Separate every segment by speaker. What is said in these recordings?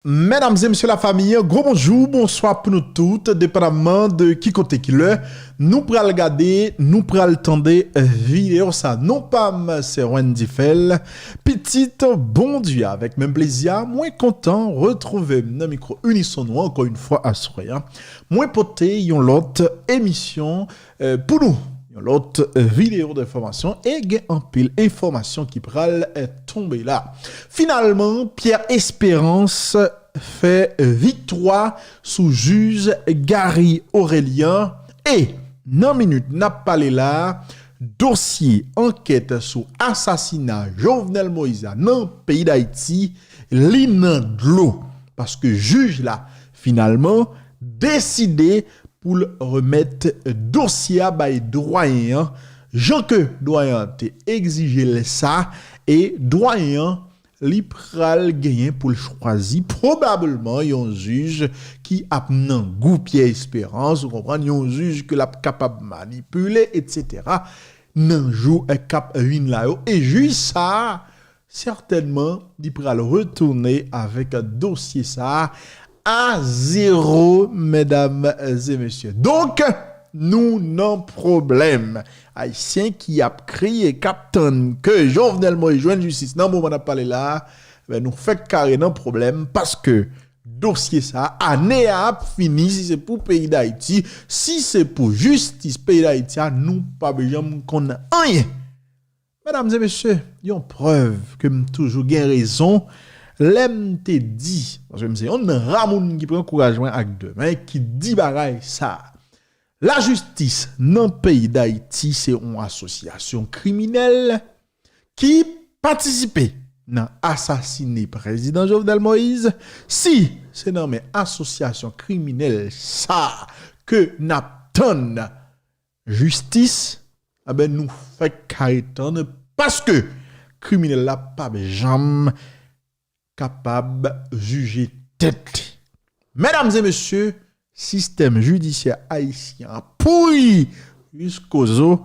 Speaker 1: Mesdames et messieurs la famille, gros bonjour, bonsoir pour nous toutes, dépendamment de qui côté qui le, nous pral regarder, nous pral tendre vidéo ça, non pas c'est Wendy Fell, petite bon Dieu, avec même plaisir, moins content, retrouver nos micro unisson encore une fois à sourire, moins poté, yon l'autre émission pour nous. L'autre vidéo d'information et en pile information qui pral tomber là. Finalement, Pierre Espérance fait victoire sous juge Gary Aurélien et dans minute n'a pas là dossier enquête sur assassinat Jovenel Moïse dans le pays d'Haïti l'inandlo parce que juge là finalement décidé pour le remettre dossier à doyen Jean que doyen te exigé ça et doyen li pral gagner pour le choisir probablement un juge qui a nan goût Pierre Espérance vous comprenez un juge que l'a capable manipuler etc. nan jou cap vin là et juge ça certainement il pral retourner avec un dossier ça à zéro, mesdames et messieurs. Donc, nous n'avons problème. Haïtien qui a crié captain que Jovenel Moïse joint justice. Dans le moment où on a parlé là, ben nous fait carré non problème parce que dossier ça, année a fini si c'est pour pays d'Haïti, si c'est pour justice pays d'Haïti, nous pas besoin qu'on a rien. Mesdames et messieurs, il y a une preuve que toujours gain raison. L'aime te dit, parce que je me dis, on a Ramoun qui prend encouragement avec deux mains, qui dit bagaille ça. La justice dans le pays d'Haïti, c'est une association criminelle qui participe dans l'assassinat président Jovenel Moïse. Si c'est dans mes associations criminelles ça que n'attend justice, eh ben nous fait carréton parce que criminel là pas jamais capable de juger tête. Mesdames et messieurs, système judiciaire haïtien pourri jusqu'aux os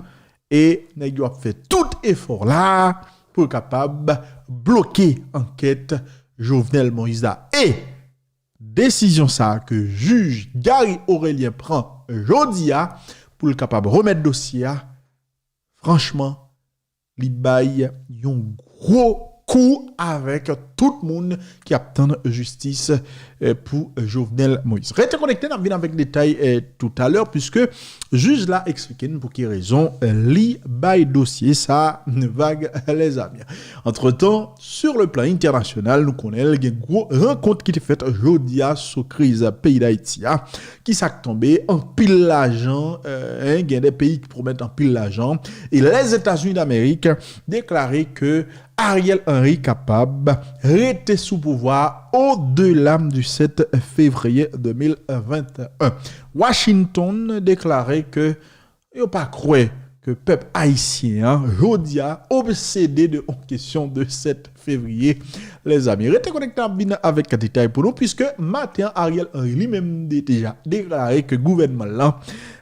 Speaker 1: et nous avons fait tout effort là pour capable bloquer enquête Jovenel Moïse et décision ça que juge Gary Aurélien prend jodia pour le capable remettre dossier franchement li bail un gros coup avec tout le monde qui attend justice pour Jovenel Moïse. Restez connectés, nous venons avec détails tout à l'heure, puisque juge l'a expliqué pour quelle raison li bail dossier ça vague les amis. Entre-temps, sur le plan international, nous connaissons une grosse rencontre qui était faite aujourd'hui sur crise pays d'Haïti, qui s'est tombé en pile l'argent, il y a des pays qui promettent en pile l'argent, et les États-Unis d'Amérique déclaré que Ariel Henry capable rester sous pouvoir au-delà du 7 février 2021. Washington déclarait que il pas croire que peuple haïtien jodia obsédé de question de 7 février les amis. Restez connectés avec un détail pour nous puisque matin Ariel Henry lui-même déjà déclaré que gouvernement là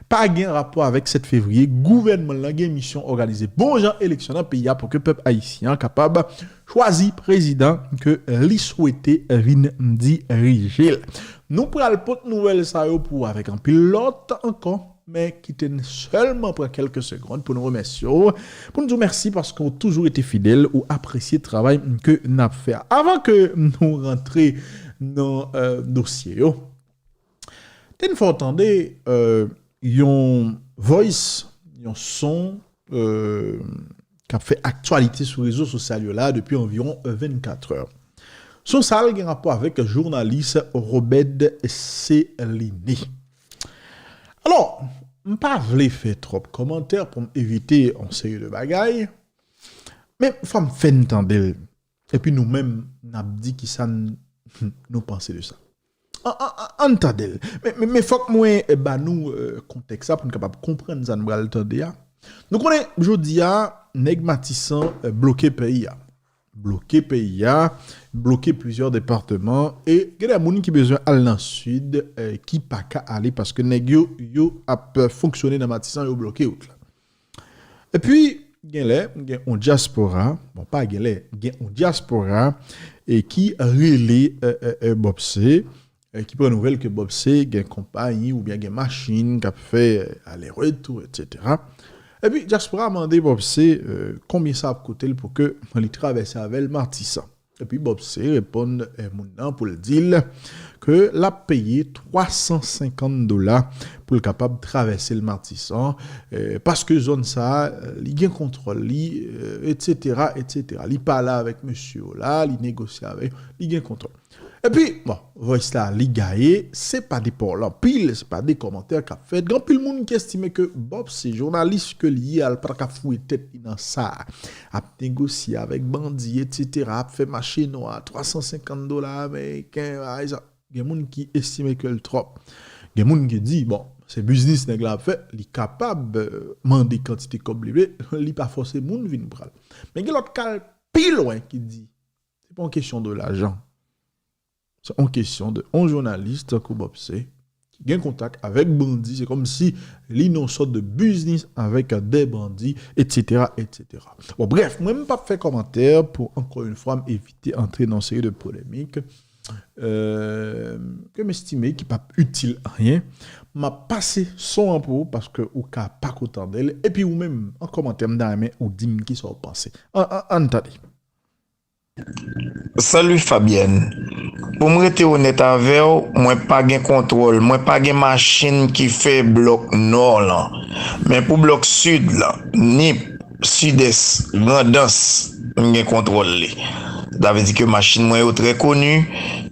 Speaker 1: pas gain rapport avec 7 février, gouvernement là gain mission organisée bon genre élection dans pays pour que peuple haïtien capable choisir président que li souhaité vinn diriger. Nous pral pot nouvelle ça pour avec un pilote encore mais qui était seulement pour quelques secondes pour nous remercier pour nous dire merci parce qu'on a toujours été fidèles ou apprécié le travail que n'a fait avant que nous rentrions dans dossier yo. T'en faut entendre yon voice, yon son qui a fait actualité sur les réseaux sociaux là depuis environ 24 heures. Son sale a un rapport avec le journaliste Robert Cellini. Alors, je ne pas faire trop de commentaires pour éviter une série de bagailles, mais il faut me faire entendre. Et puis nous-mêmes, nous avons dit qui ça nous pensons de ça. Entendez. Mais faut que moi nous contexte ça pour nous capable comprendre ça nous va entendre. Nous connaissons aujourd'hui nèg Matissan bloqué pays bloqué plusieurs départements et il y a des gens qui besoin aller dans le sud qui pas qu'à aller parce que nèg yo a fonctionné dans Matissan yo bloqué out là. Et puis gen un diaspora, bon pas gen un diaspora et qui relait Bobsé, qui prend nouvelle que Bobsé a une compagnie ou bien une machine qui a fait aller-retour, etc. Et puis, Diaspora a demandé Bobsé combien ça a coûté pour que il traverse avec le Martissa. Et puis, Bobsé répond pour le dire que l'a payé $350 pour le capable de traverser le Martissa parce que zone ça, il y a un contrôle, etc., etc. Il parle avec monsieur là, il négocie avec, il y a un contrôle. Et puis, bon, voici là, les gars, c'est pas des ports pile, c'est pas des commentaires qu'a fait. Grand pile monde qui estime que Bob, c'est journaliste que lié à pas qu'à fouiller tête dans ça, a négocié avec bandits, etc., a fait marché noir, $350 américains, il y a des gens qui estiment que le trop. Il y a des gens qui disent, bon, c'est business nèg la fait, il est capable de demander quantité comme lui, il pas forcé moun vinn pral. Mais il y a l'autre cas pile loin qui dit, c'est pas une question de l'argent. C'est en question de un journaliste comme Bobsé qui a un contact avec bandits. C'est comme si il une sorte de business avec des bandits, etc., etc. Bon, bref, moi même pas fait commentaire pour encore une fois éviter d'entrer dans une série de polémiques que m'estimer qui pas utile à rien. M'a passé son en pour parce que ou ka pas content d'elle et puis ou même en commentaire m'dame ou dit qui sont pensé. Entendez.
Speaker 2: Salut Fabienne. Pour me rester honnête avec vous, moi pas de contrôle, moi pas de machine qui fait bloc nord là. Mais pour bloc sud là, ni sud-est, grandance, j'ai contrôle. Ça veut dire que machine moi est très connue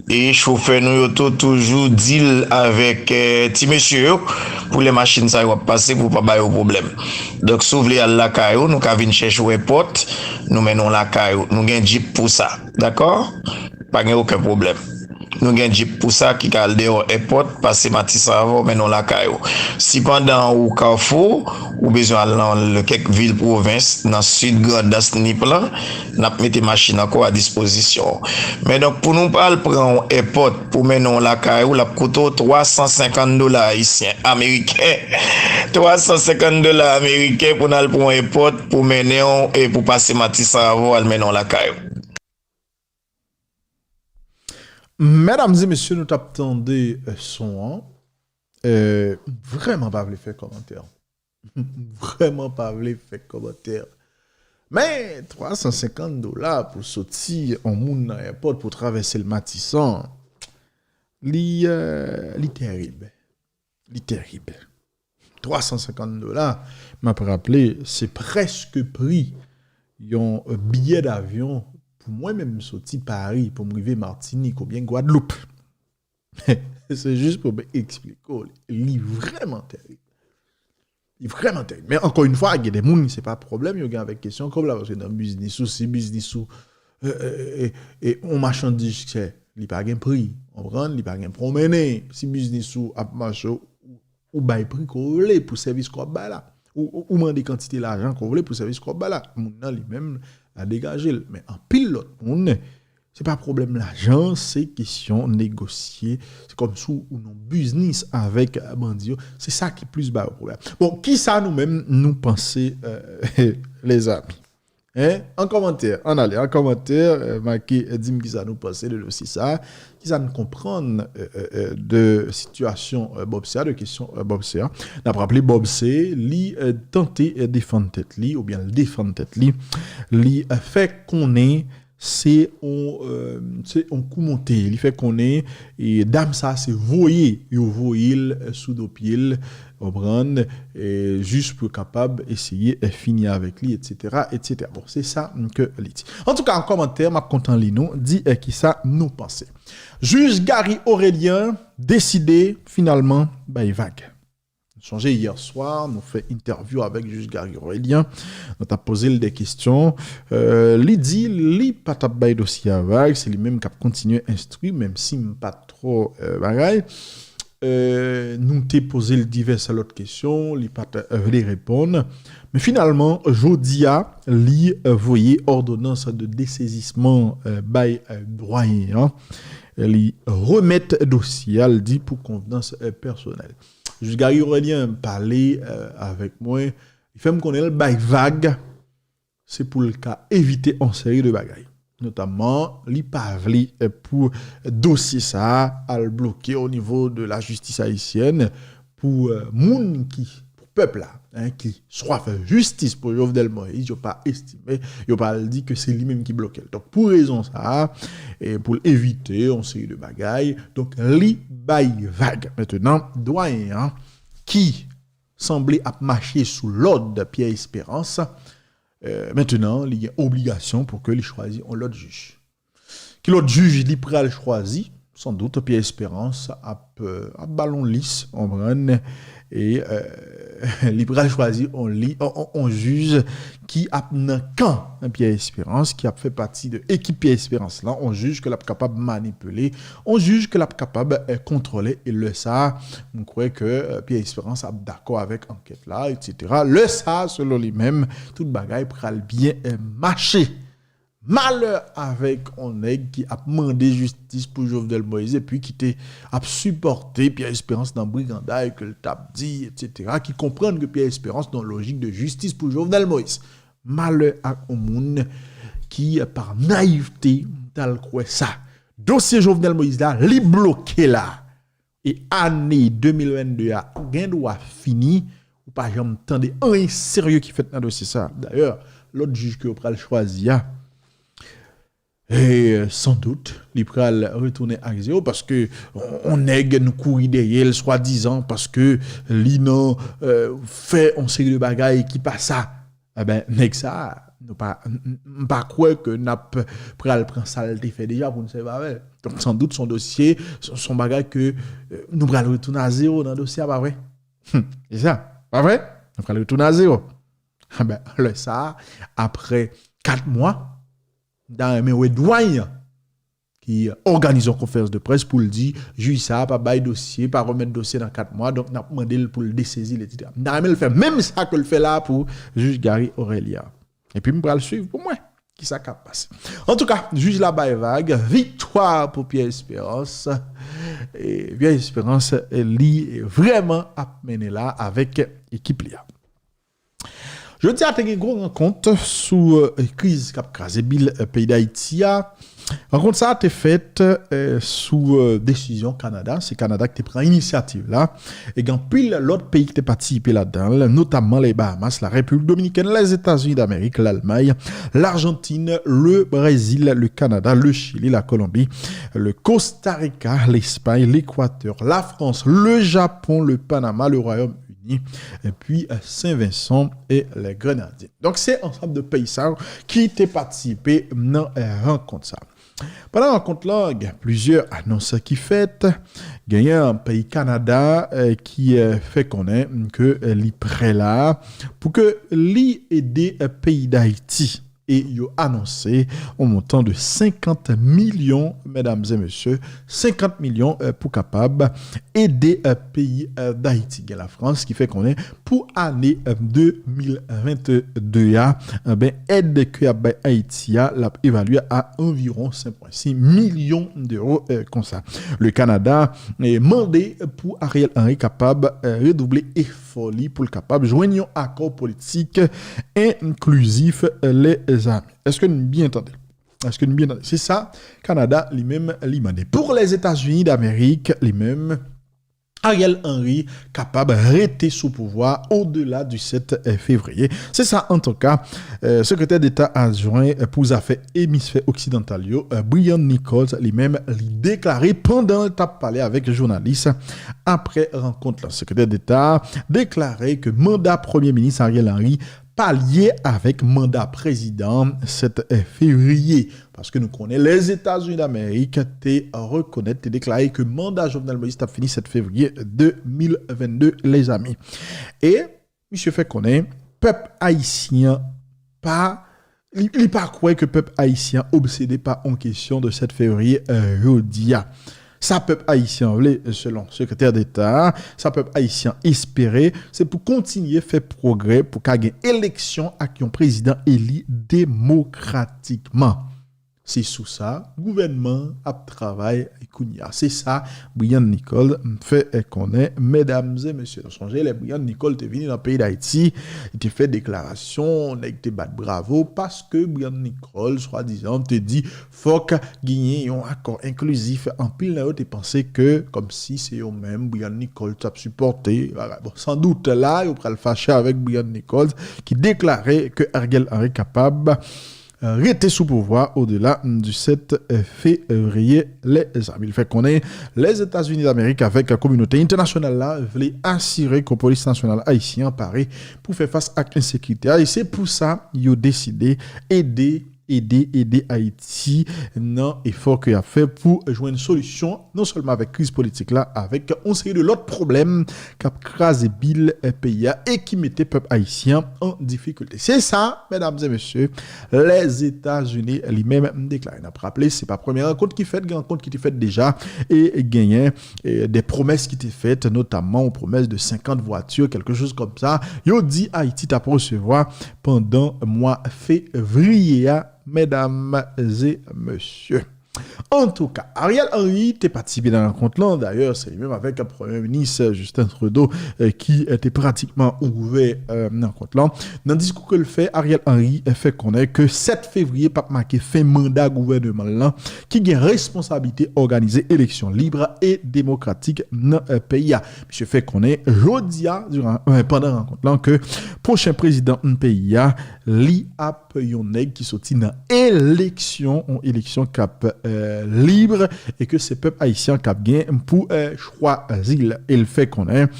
Speaker 2: et chauffeur nous toujours deal avec ti monsieur pour les machines ça va passer pour pas bailler au problème. Donc s'ouvrir à la caillou, nous ka venir chercher au porte, nous menons la caillou, nous gain jeep pour ça. D'accord? Pas aucun problème. Nous avons un jeep pour ça qui calde dehors airport, passer Matissa avant, mais non la caillou. Si pendant ou Carrefour, ou besoin dans quelques villes provinces, dans le sud grand dans ce niveau-là, nous mettons machine encore à disposition. Mais donc, pour nous parler, prendre airport pour mener la caillou, la coûte $350 haïtiens, américains. $350 américains pour nous prendre airport pour mener et pour passer Matissa avant, à mener la caillou.
Speaker 1: Mesdames et messieurs, nous t'attendons son vraiment pas voulu faire commentaire. Vraiment pas voulu faire commentaire. Mais $350 pour sortir en moun dans l'aéroport pour traverser le Matisson, li terrible. Li terrible. $350, m'a rappelé, c'est presque prix un billet d'avion pour moi-même sortir Paris, pour me arriver Martinique ou bien Guadeloupe. C'est juste pour m'expliquer. Il est vraiment terrible. Il est vraiment terrible. Mais encore une fois, il y a des gens, c'est pas un problème, il y a avec question comme là, parce que dans le business, c'est business, et on marchandise, il n'y a pas de prix. On prend, il n'y a pas de promener. Si business ou a marché, ou bail prix qu'on voulait pour service qu'on a là. Ou demander quantité d'argent qu'on voulait pour service qu'on a là. Mon lui-même à dégager. Mais en pilote, c'est pas problème l'argent, c'est question négocier. C'est comme sous ou non business avec bandit. C'est ça qui est plus bas au problème. Bon, qui ça nous-mêmes nous penser les amis? Hein? En commentaire, en commentaire, marquez, dis-moi qui ça nous penser de aussi ça, qui ça nous comprendre de situation Bobsé, de question Bobsé. N'a pas rappelé Bobsé, li tenter défendre tête li ou bien le défendre tête li fait qu'on est c'est on coup monté, il fait qu'on est et dame ça c'est voyer sous dos pied prendre juste pour capable essayer de finir avec lui etc. Bon c'est ça que li dit. En tout cas en commentaire m'a content li nous dit qui ça nous penser. Juge Gary Aurélien décidé finalement vague. Changé hier soir, nous fait interview avec juge Gary Aurélien, nous t'a posé des questions. Li dit, li pas t'a bay dossier avec, c'est lui-même qui a continué à instruire, même si pas trop bagaille. Nous t'a posé diverses autres questions, li pas voulu répondre. Mais finalement, Jodia, li voyait ordonnance de dessaisissement by doyen, li remettre dossier, elle dit pour convenance personnelle. Juge Gary Aurélien parlait avec moi. Il fait me connaître le bail vague. C'est pour le cas éviter en série de bagailles. notamment li pa vle pour dossier ça à le bloquer au niveau de la justice haïtienne pour moun qui pour peuple là qui soit fait justice pour Jovenel Moïse, yo pas estimé, yo pas dit que c'est lui-même qui bloquait. Donc pour raison ça et pour éviter on série de bagailles, donc li bay vague. Maintenant doyen qui semblait à marcher sous l'ordre de Pierre Espérance, maintenant il y a obligation pour que les choisissent un l'autre juge. Qui l'autre juge li pral choisi, sans doute Pierre Espérance a ballon lisse en brun et li pral choisi on juge qui a nan camp Pierre Espérance qui a fait partie de l'équipe Pierre Espérance là, on juge que l'a capable manipuler, on juge que l'a capable contrôler et le ça on croit que Pierre Espérance a d'accord avec enquête là etc. Le ça selon lui-même toute bagaille pral bien marcher. Malheur avec on nèg qui a demandé justice pour Jovenel Moïse et puis qui a supporté Pierre Espérance dans brigandage que le tap dit etc. qui comprennent que Pierre Espérance dans logique de justice pour Jovenel Moïse. Malheur à un monde qui par naïveté tal quoi ça. Dossier Jovenel Moïse là li bloqué là et année 2022 a gain droit fini ou pas jamais entendre un sérieux qui fait dans dossier ça. D'ailleurs, l'autre juge que pral choisir et sans doute, il pral retourner à zéro parce que on nèg nous courir derrière soi-disant parce que l'ino fait on série de bagailles qui passe ça. Eh ben nèg ça nous pas croire que n'a pral prend ça le fait déjà pour nous savoir. Donc sans doute son dossier son bagage que nous pral retourner à zéro dans le dossier pas vrai. C'est ça, pas vrai? Nous pral retourner à zéro. Eh ben le ça après 4 mois dans un doyen qui organise une conférence de presse pour le dire juge ça pas bail dossier pas remettre dossier dans 4 mois donc n'a demandé pour le dessaisir etc. Dans le fait même ça que le fait là pour juge Gary Aurelia et puis me le suivre pour moi qui ça cap passe. En tout cas juge la bail vague victoire pour Pierre Espérance et Pierre Espérance li vraiment à mener là avec équipe là. Je dis à une grande rencontre sous crise cap crasé Bill pays d'Haïti. Rencontre ça a été faite sous décision Canada, c'est Canada qui prend initiative là et quand pile l'autre pays qui participé là-dedans, notamment les Bahamas, la République dominicaine, les États-Unis d'Amérique, l'Allemagne, l'Argentine, le Brésil, le Canada, le Chili, la Colombie, le Costa Rica, l'Espagne, l'Équateur, la France, le Japon, le Panama, le Royaume et puis Saint-Vincent et les Grenadines. Donc c'est ensemble de pays ça qui étaient participé dans rencontre ça. Pendant la rencontre là, il y a plusieurs annonces qui faites. Il y a un pays Canada qui fait connaître que li prêt là pour que li aider pays d'Haïti. Et ils ont annoncé un montant de 50 millions, mesdames et messieurs, 50 millions pour capable aider pays d'Haïti, la France, qui fait qu'on est pour l'année 2022, aide que Haïti l'a évalué à environ 5,6 millions d'euros comme ça. Le Canada est demandé pour Ariel Henry capable redoubler effort pour le capable joindre un accord politique inclusif les amis. Est-ce que nous bien entendez? C'est ça, Canada lui-même demandé. Pour les États-Unis d'Amérique, lui-même, Ariel Henry capable de rester sous pouvoir au-delà du 7 février. C'est ça, en tout cas, secrétaire d'État adjoint pour les affaires hémisphère occidental, Brian Nichols, lui-même, déclaré pendant le parler avec les journalistes après rencontre. Le secrétaire d'État déclaré que mandat Premier ministre Ariel Henry pas lié avec mandat président 7 février. Parce que nous connaissons les États-Unis d'Amérique, reconnaître et déclarer que mandat Jovenel Moïse a fini 7 février 2022, les amis. Et, monsieur fait connaître, peuple haïtien, il pas croire que peuple haïtien obsédé par en question de 7 février, Rodia. Ça peuple haïtien, selon le secrétaire d'État, ça peuple haïtien espérer, c'est pour continuer à faire progrès pour qu'il y ait une élection avec un président élu démocratiquement. C'est sous ça, gouvernement a travail Kounia. C'est ça, Brian Nicole fait connaître, mesdames et messieurs. Songez, les Brian Nicole est venu dans le pays d'Haïti, il te fait déclaration, il te bat bravo, parce que Brian Nicole, soi-disant, te dit, faut qu'il y ait un accord inclusif. En pile, là, tu pensé que, comme si c'est eux-mêmes, Brian Nicole t'a supporté. Voilà. Bon, sans doute, là, il va le fâcher avec Brian Nicole, qui déclarait que Ariel Henry capable rester sous pouvoir au-delà du 7 février. Les amis, il fait qu'on est les États-Unis d'Amérique avec la communauté internationale là, veulent assurer que la police nationale haïtienne paraît pour faire face à l'insécurité. Et c'est pour ça qu'ils ont décidé d'aider Haïti dans l'effort qu'il a fait pour jouer une solution, non seulement avec la crise politique là, avec une série de l'autre problème qui a crasé Bill pays et qui mettait le peuple haïtien en difficulté. C'est ça, mesdames et messieurs, les États-Unis lui-même déclarent. On a rappelé, c'est pas la première rencontre qui fait, une rencontre qui était faite déjà et gagné des promesses qui étaient faites, notamment une promesse de 50 voitures, quelque chose comme ça. Yo dit Haïti t'a pour recevoir pendant le mois février. Mesdames et messieurs. En tout cas, Ariel Henry était participé dans la rencontre là. D'ailleurs, c'est lui-même avec le Premier ministre Justin Trudeau qui était pratiquement ouvert dans la rencontre là. Dans le discours qu'il fait, Ariel Henry fait connaître que 7 février, pas marqué fin mandat gouvernement là, qui a responsabilité organiser élections libres et démocratiques dans le pays. Monsieur fait connaître jodia pendant la rencontre là que prochain président du pays li ap yon nèg qui sorti dans élection cap libre et que c'est peuple haïtien cap gain pour choisir. Il fait connaître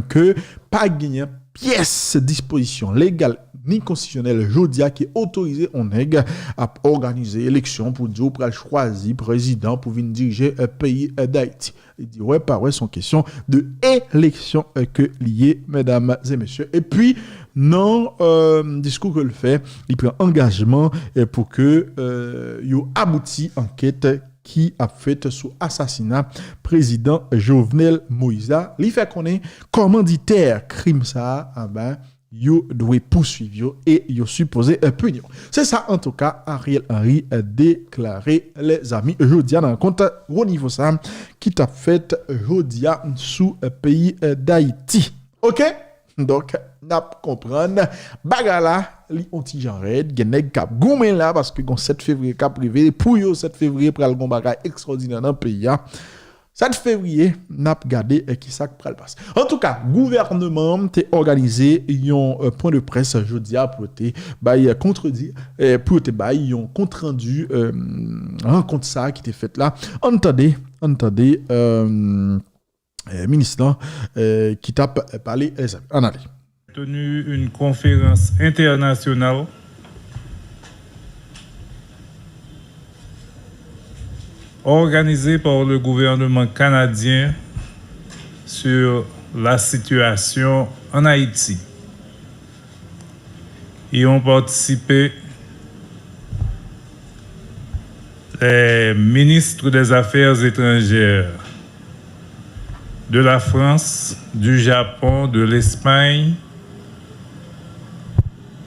Speaker 1: que pas gagner pièce disposition légale ni constitutionnelle jodia qui est autorisé on nèg à organiser élection pour dire pour choisir président pour venir diriger un pays d'Haïti. Il dit ouais pas ouais son question de élection que lié mesdames et messieurs. Et puis non discours que le fait, il prend engagement pour que yo abouti enquête qui a fait sous assassinat président Jovenel Moïse. Il fait connaître commanditaire crime ça yo doit poursuivre et yo supposé punir. C'est ça en tout cas Ariel Henry a déclaré les amis jeudi dans compte au niveau ça qui t'a fait jeudi sous pays d'Haïti. OK? Donc n'a comprendre bagala li onti jan red genèg k'ap goumen là parce que gon 7 février k'ap privé pour yo 7 février pral gon bagay extraordinaire dans pays 7 février n'a regardé qui ça pral passe. En tout cas, gouvernement t'est organisé un point de presse jeudi pour te bail contredire pour te bail un compte rendu rencontre ça qui était faite là. Entendez ministre qui t'a parlé en allez.
Speaker 3: Tenu une conférence internationale organisée par le gouvernement canadien sur la situation en Haïti. Y ont participé les ministres des Affaires étrangères de la France, du Japon, de l'Espagne,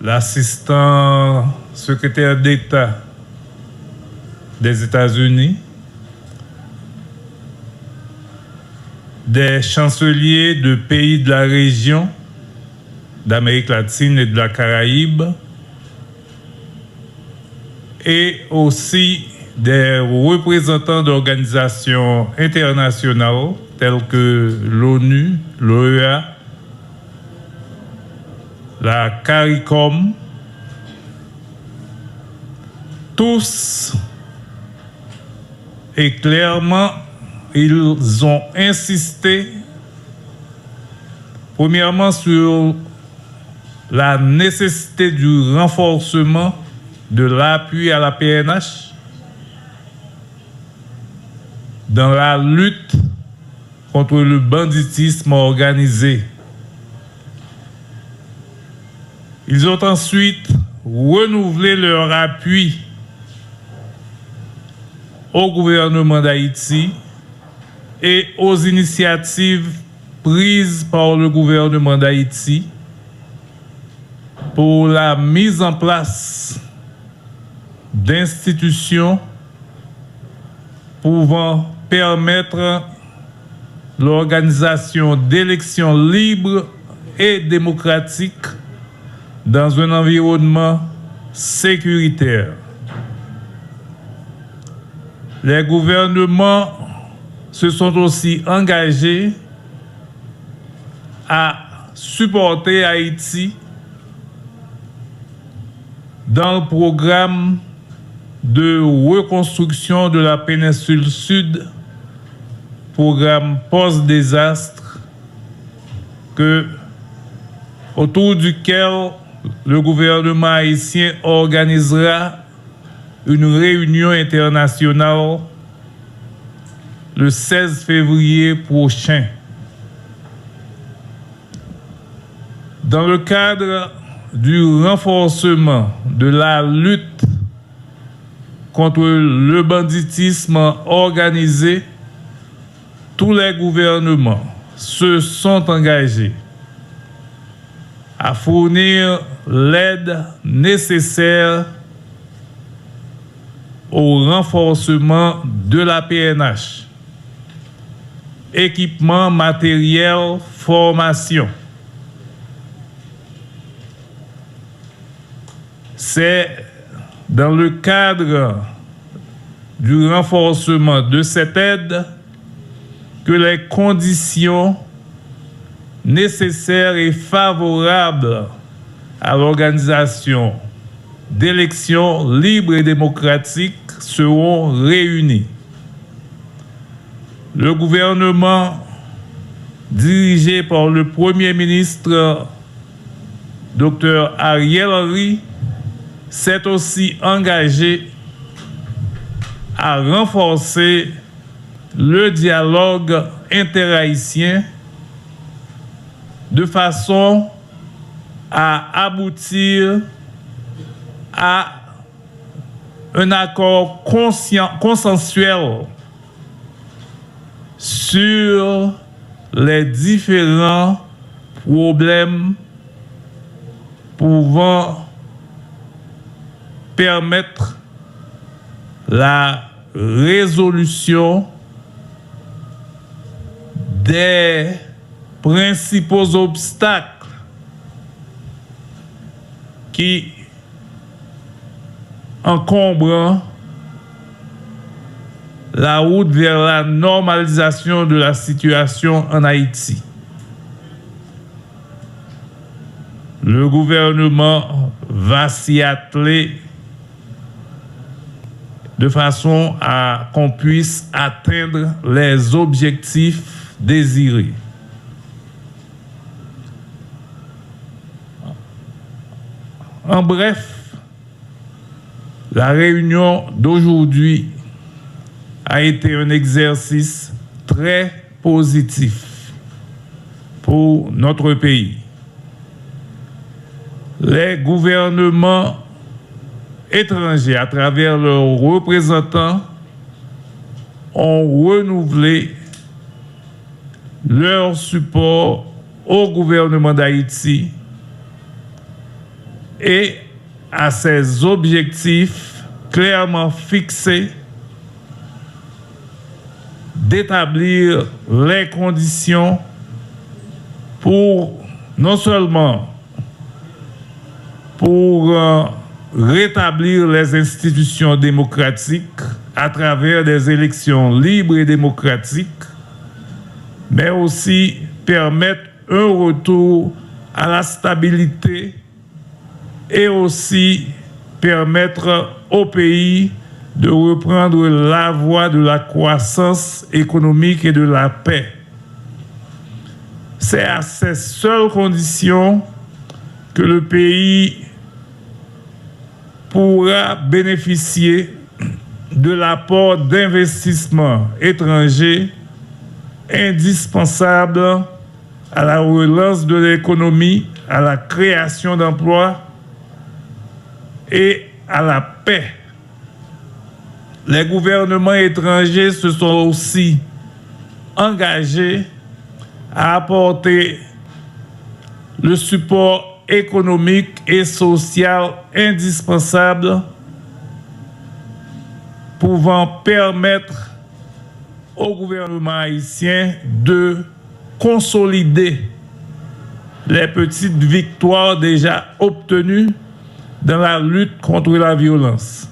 Speaker 3: l'assistant secrétaire d'État des États-Unis, des chanceliers de pays de la région d'Amérique latine et de la Caraïbe, et aussi des représentants d'organisations internationales telles que l'ONU, l'OEA, la CARICOM, tous, et clairement, ils ont insisté, premièrement, sur la nécessité du renforcement de l'appui à la PNH dans la lutte contre le banditisme organisé. Ils ont ensuite renouvelé leur appui au gouvernement d'Haïti et aux initiatives prises par le gouvernement d'Haïti pour la mise en place d'institutions pouvant permettre l'organisation d'élections libres et démocratiques dans un environnement sécuritaire. Les gouvernements se sont aussi engagés à supporter Haïti dans le programme de reconstruction de la péninsule sud, programme post-désastre, autour duquel le gouvernement haïtien organisera une réunion internationale le 16 février prochain. Dans le cadre du renforcement de la lutte contre le banditisme organisé, tous les gouvernements se sont engagés à fournir l'aide nécessaire au renforcement de la PNH, équipement, matériel, formation. C'est dans le cadre du renforcement de cette aide que les conditions nécessaires et favorables à l'organisation d'élections libres et démocratiques seront réunies. Le gouvernement dirigé par le Premier ministre Dr. Ariel Henry s'est aussi engagé à renforcer le dialogue interhaïtien de façon à aboutir à un accord consensuel sur les différents problèmes pouvant permettre la résolution des principaux obstacles qui encombrent la route vers la normalisation de la situation en Haïti. Le gouvernement va s'y atteler de façon à qu'on puisse atteindre les objectifs désirés. En bref, la réunion d'aujourd'hui a été un exercice très positif pour notre pays. Les gouvernements étrangers, à travers leurs représentants, ont renouvelé leur support au gouvernement d'Haïti et à ses objectifs clairement fixés d'établir les conditions pour non seulement pour rétablir les institutions démocratiques à travers des élections libres et démocratiques, mais aussi permettre un retour à la stabilité et aussi permettre au pays de reprendre la voie de la croissance économique et de la paix. C'est à ces seules conditions que le pays pourra bénéficier de l'apport d'investissements étrangers indispensables à la relance de l'économie, à la création d'emplois et à la paix. Les gouvernements étrangers se sont aussi engagés à apporter le support économique et social indispensable pouvant permettre au gouvernement haïtien de consolider les petites victoires déjà obtenues dans la lutte contre la violence.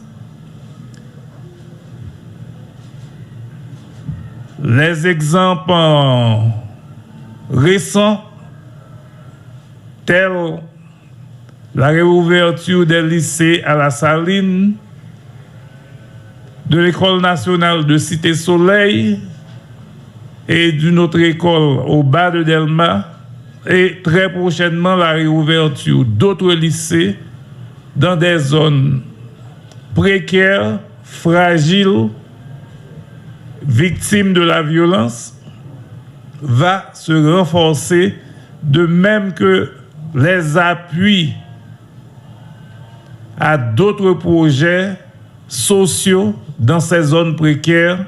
Speaker 3: Les exemples récents, tels la réouverture des lycées à la Saline, de l'école nationale de Cité-Soleil et d'une autre école au bas de Delma, et très prochainement la réouverture d'autres lycées dans des zones précaires, fragiles, victimes de la violence, va se renforcer, de même que les appuis à d'autres projets sociaux dans ces zones précaires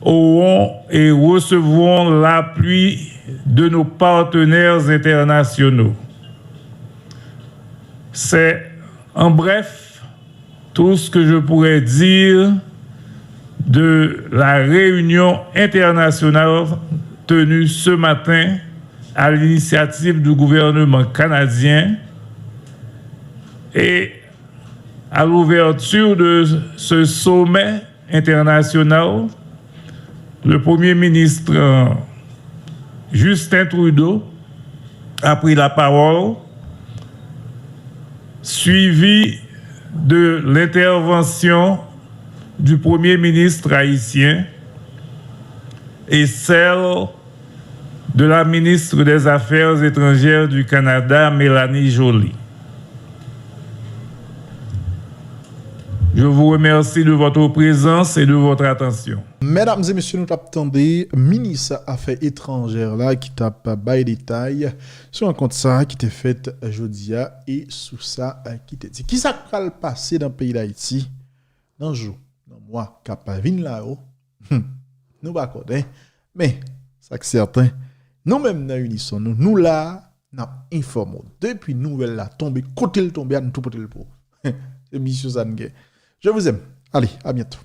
Speaker 3: auront et recevront l'appui de nos partenaires internationaux. C'est en bref tout ce que je pourrais dire de la réunion internationale tenue ce matin à l'initiative du gouvernement canadien et à l'ouverture de ce sommet international. Le Premier ministre Justin Trudeau a pris la parole, suivi de l'intervention du Premier ministre haïtien et celle de la ministre des Affaires étrangères du Canada, Mélanie Joly. Je vous remercie de votre présence et de votre attention.
Speaker 1: Mesdames et messieurs, nous t'attendons, ministre Affaires étrangères là, qui t'a bail détail sur un compte ça qui t'est fait jodia et sous ça qui t'est dit. Qui ça va le passer dans le pays d'Haïti dans le jour, dans le mois, qui a venu là-haut, nous pas connaître, mais ça que certain, nous-mêmes nous unissons, nous là, nous informons. Depuis nouvelle là, tombé, côté le tombé, à nous tout porter le pot. C'est mission ça. Je vous aime. Allez, à bientôt.